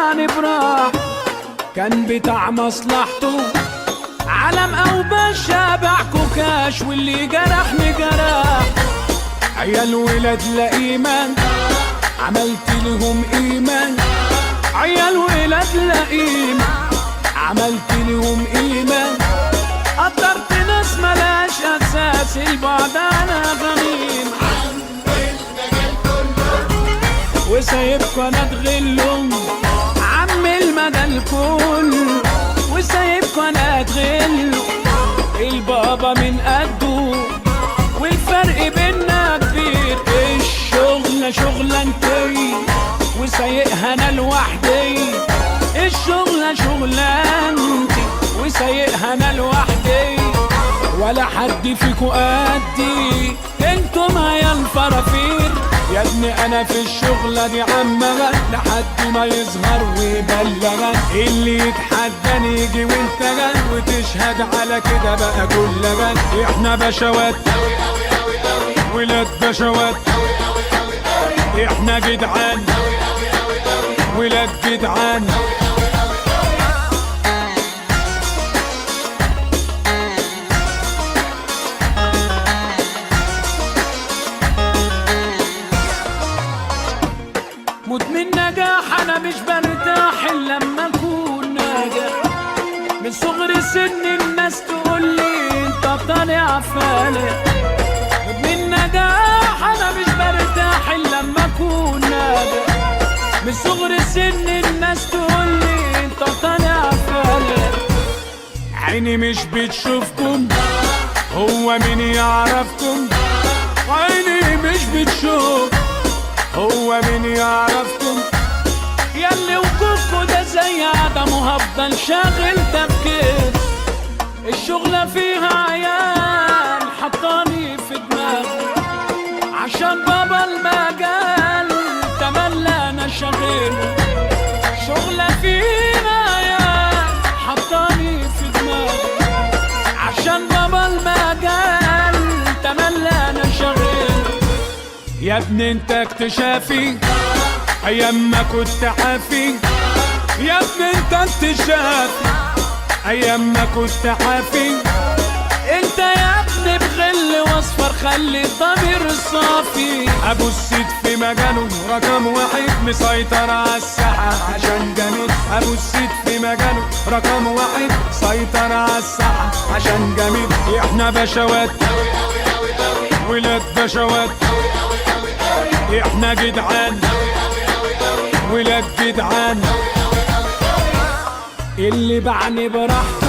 يعني براح، كان بتاع مصلحته علم او باشا باع كوكاش، واللي جرحني جرح. عيال ولاد لا ايمان عملت لهم ايمان، عيال ولاد لا ايمان عملت لهم ايمان. قدرت ناس ملاش اساس، البعد انا غميم وسايبكوا انا اتغلهم عم المدى الكل، وسايبكوا انا اتغل البابا من قده، والفرق بينا كبير. الشغلة شغلانتي وسايقها انا لوحدي، الشغلة شغلانتي وسايقها انا لوحدي، ولا حد فيكو قدي انتم يا الفرافير. يا ابني انا في الشغلة دي عمغا لحد ما يظهر ويبلغا، اللي يتحداني يجي وانت جن وتشهد على كده بقى كل جن. احنا بشوات ولاد بشوات، احنا جدعان ولاد جدعان. مدمن نجاح انا مش برتاح الا لما اكون ناجح، من صغر سن الناس تقولي انت طالع فالح. مدمن نجاح انا مش برتاح الا لما اكون ناجح، من صغر سن الناس تقولي انت طالع فالح. عيني مش بتشوفكم هو مين يعرفكم، عيني مش بتشوف هو مين يعرفكم. ياللي وجودكوا ده زي عدمه هفضل شاغل تفكير. الشغلة فيها عيال حطاني في دماغي، عشان بابا المجال تملى انا شغيل. الشغلة فيها عيال حطاني في دماغي، عشان بابا المجال تملى انا شغيل. يا ابني انت اكتشافي ايام ما كنت عافي، يا ابني انت اكتشافي ايام ما كنت عافي. انت يا ابني بغل واصفر خلي الضمير صافي. ابو السيد في مجاله رقم واحد مسيطر على الساحة عشان جميل. ابو السيد في مجاله رقم واحد سيطر على الساحة عشان جميل. احنا بشوات ولاد بشوات، احنا جدعان ولاد جدعان. اللي باعني براحته